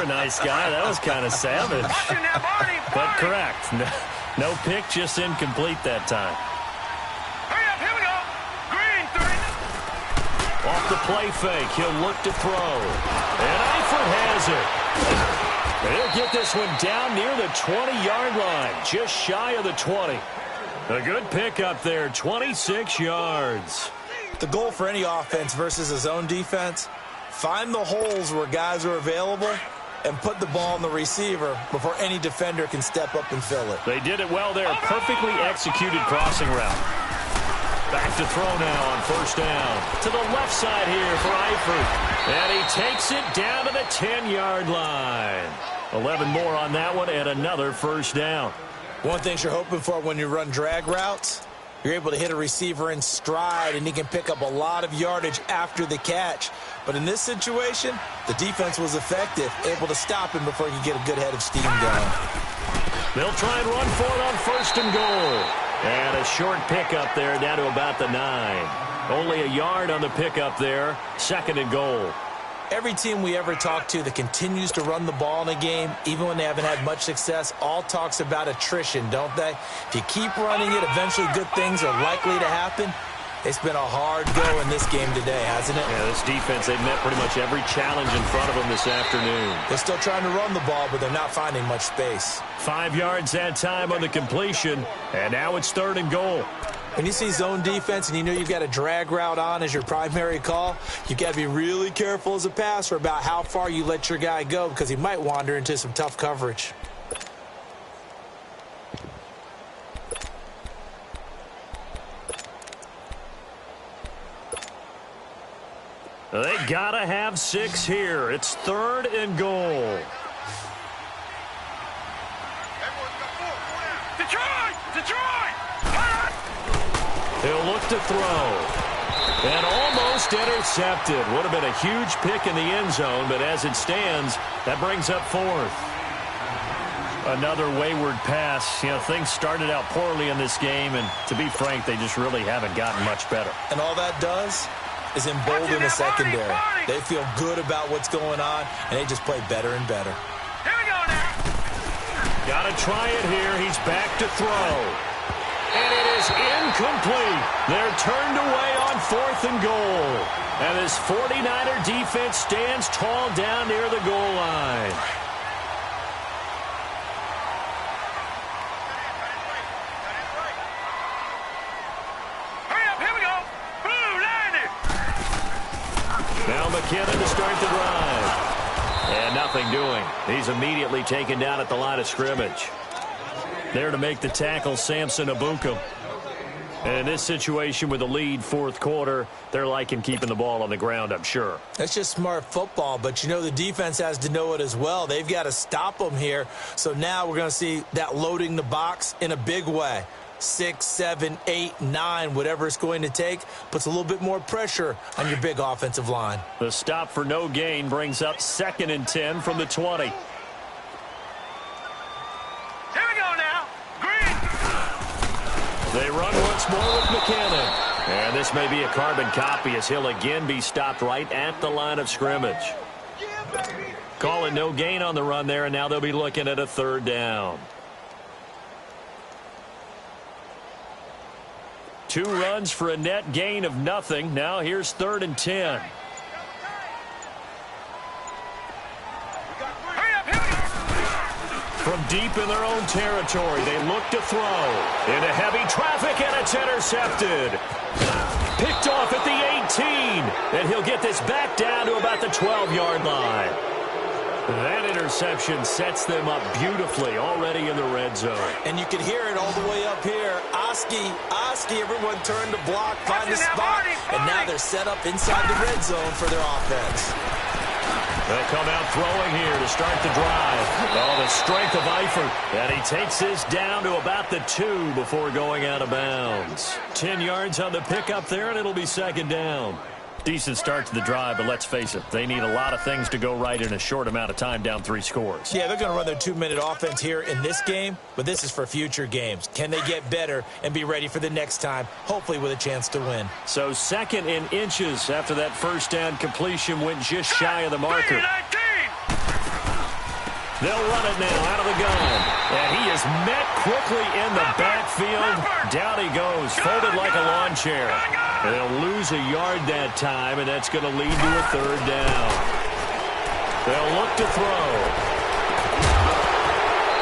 S1: a nice guy. That was kind of savage. But correct. No pick, just incomplete that time.
S3: Hurry up, here we go. Green 3.
S1: Off the play fake, he'll look to throw. And Eifert has it. He'll get this one down near the 20-yard line, just shy of the 20. A good pickup there, 26 yards.
S2: The goal for any offense versus a zone defense, find the holes where guys are available and put the ball on the receiver before any defender can step up and fill it.
S1: They did it well there. Perfectly executed crossing route. Back to throw now on first down. To the left side here for Eifert. And he takes it down to the 10-yard line. 11 more on that one and another first down.
S2: One thing you're hoping for when you run drag routes, you're able to hit a receiver in stride, and he can pick up a lot of yardage after the catch. But in this situation, the defense was effective, able to stop him before he could get a good head of steam going.
S1: They'll try and run for it on first and goal. And a short pickup there down to about the 9. Only a yard on the pickup there. Second and goal.
S2: Every team we ever talk to that continues to run the ball in a game, even when they haven't had much success, all talks about attrition, don't they? If you keep running it, eventually good things are likely to happen. It's been a hard go in this game today, hasn't it?
S1: Yeah, this defense, they've met pretty much every challenge in front of them this afternoon.
S2: They're still trying to run the ball, but they're not finding much space.
S1: 5 yards that time on the completion, and now it's third and goal.
S2: When you see zone defense and you know you've got a drag route on as your primary call, you've got to be really careful as a passer about how far you let your guy go because he might wander into some tough coverage.
S1: They gotta have 6 here. It's third and goal.
S3: Detroit!
S1: He'll look to throw. And almost intercepted. Would have been a huge pick in the end zone, but as it stands, that brings up fourth. Another wayward pass. You know, things started out poorly in this game, and to be frank, they just really haven't gotten much better.
S2: And all that does is embolden the secondary. They feel good about what's going on, and they just play better and better.
S3: Here we go now.
S1: Got to try it here. He's back to throw. And it is incomplete. They're turned away on fourth and goal. And this 49er defense stands tall down near the goal line.
S3: Hurry up, here we go. Blue, line it.
S1: Now McKinnon to start the drive. And nothing doing. He's immediately taken down at the line of scrimmage. There to make the tackle, Samson Abukum. And in this situation with the lead fourth quarter, they're liking keeping the ball on the ground, I'm sure.
S2: That's just smart football, but you know the defense has to know it as well. They've got to stop them here. So now we're going to see that loading the box in a big way. 6, 7, 8, 9, whatever it's going to take, puts a little bit more pressure on your big offensive line.
S1: The stop for no gain brings up 2nd and 10 from the 20. They run once more with McKinnon. And this may be a carbon copy as he'll again be stopped right at the line of scrimmage. Calling no gain on the run there, and now they'll be looking at a third down. 2 runs for a net gain of nothing. Now here's 3rd and 10. From deep in their own territory, they look to throw. Into heavy traffic, and it's intercepted. Picked off at the 18. And he'll get this back down to about the 12-yard line. That interception sets them up beautifully already in the red zone.
S2: And you can hear it all the way up here. Oski, everyone turned to block, find a spot, and now they're set up inside the red zone for their offense.
S1: They'll come out throwing here to start the drive. Oh, the strength of Eifert. And he takes this down to about the 2 before going out of bounds. 10 yards on the pickup there, and it'll be second down. Decent start to the drive, but let's face it, they need a lot of things to go right in a short amount of time, down 3 scores.
S2: Yeah, they're going to run their 2-minute offense here in this game, but this is for future games. Can they get better and be ready for the next time, hopefully with a chance to win?
S1: So 2nd and inches after that first down completion went just shy of the marker. They'll run it now out of the gun. And he is met quickly in the backfield. Down he goes, folded like a lawn chair. They'll lose a yard that time, and that's going to lead to a 3rd down. They'll look to throw.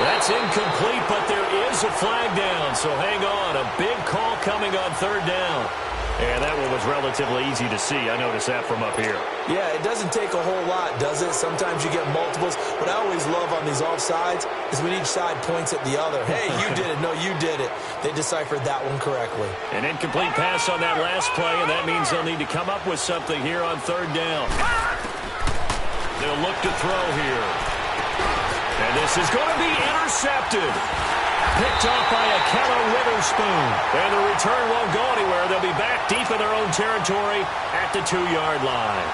S1: That's incomplete, but there is a flag down, so hang on. A big call coming on 3rd down. And that one was relatively easy to see. I noticed that from up here.
S2: Yeah, it doesn't take a whole lot, does it? Sometimes you get multiples. What I always love on these offsides is when each side points at the other. Hey, you did it. No, you did it. They deciphered that one correctly.
S1: An incomplete pass on that last play, and that means they'll need to come up with something here on 3rd down. They'll look to throw here. And this is going to be intercepted. Picked off by Akella Witherspoon. And the return won't go anywhere. They'll be back deep in their own territory at the 2-yard line.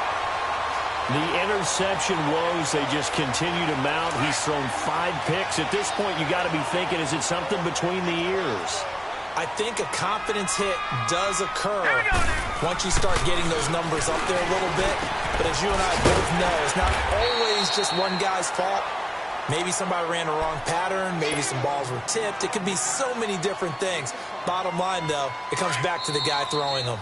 S1: The interception woes, they just continue to mount. He's thrown 5 picks. At this point, you got to be thinking, is it something between the ears?
S2: I think a confidence hit does occur once you start getting those numbers up there a little bit. But as you and I both know, it's not always just one guy's fault. Maybe somebody ran a wrong pattern. Maybe some balls were tipped. It could be so many different things. Bottom line, though, it comes back to the guy throwing them.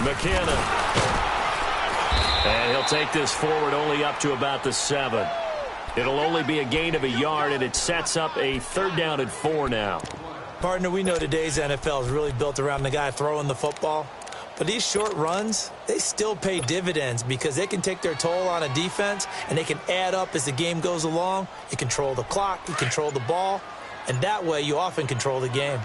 S1: McKinnon. And he'll take this forward only up to about the 7. It'll only be a gain of a yard, and it sets up a 3rd down and 4 now.
S2: Partner, we know today's NFL is really built around the guy throwing the football. But these short runs, they still pay dividends because they can take their toll on a defense, and they can add up as the game goes along. You control the clock, you control the ball, and that way you often control the game.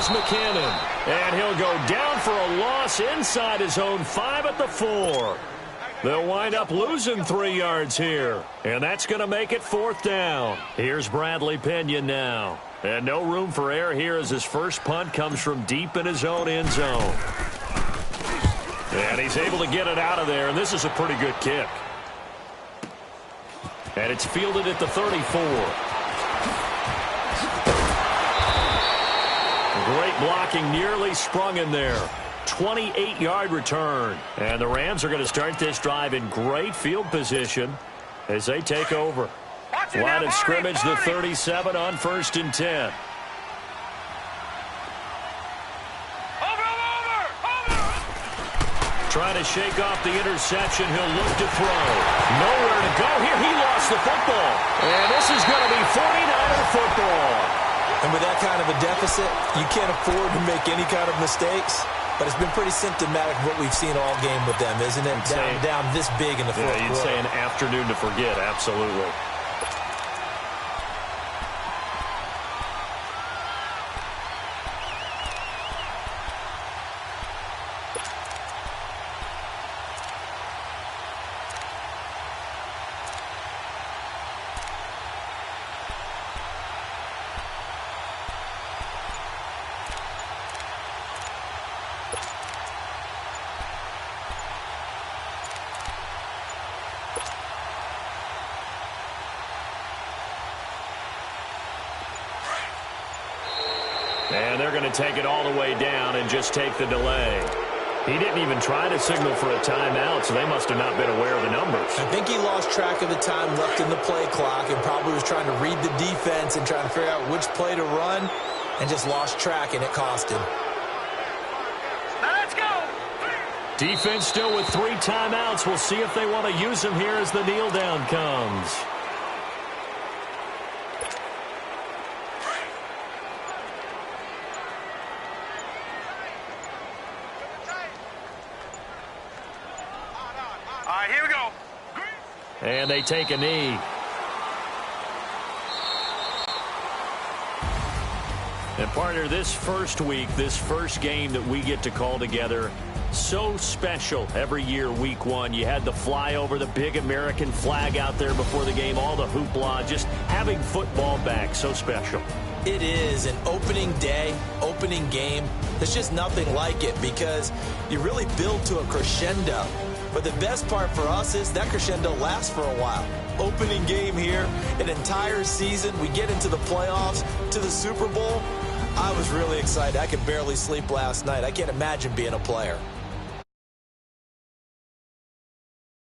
S1: McKinnon, and he'll go down for a loss inside his own 5 at the 4. They'll wind up losing 3 yards here, and that's going to make it 4th down. Here's Bradley Pinion now, and no room for error here as his first punt comes from deep in his own end zone. And he's able to get it out of there, and this is a pretty good kick. And it's fielded at the 34. Great blocking, nearly sprung in there. 28-yard return. And the Rams are going to start this drive in great field position as they take over. Line of scrimmage, the 37 on 1st and 10. Trying to shake off the interception. He'll look to throw. Nowhere to go here. He lost the football. And this is going to be 49er football.
S2: And with that kind of a deficit, you can't afford to make any kind of mistakes. But it's been pretty symptomatic of what we've seen all game with them, isn't it? Down this big in the fourth quarter.
S1: Yeah, you'd say an afternoon to forget, absolutely. And they're going to take it all the way down and just take the delay. He didn't even try to signal for a timeout, so they must have not been aware of the numbers.
S2: I think he lost track of the time left in the play clock and probably was trying to read the defense and trying to figure out which play to run and just lost track, and it cost him.
S3: Now let's go.
S1: Defense still with 3 timeouts. We'll see if they want to use them here as the kneel down comes.
S3: All right, here we go.
S1: And they take a knee. And partner, this first week, this first game that we get to call together, so special every year, week 1. You had the flyover, the big American flag out there before the game, all the hoopla, just having football back, so special.
S2: It is an opening day, opening game. There's just nothing like it because you really build to a crescendo. But the best part for us is that crescendo lasts for a while. Opening game here, an entire season. We get into the playoffs, to the Super Bowl. I was really excited. I could barely sleep last night. I can't imagine being a player.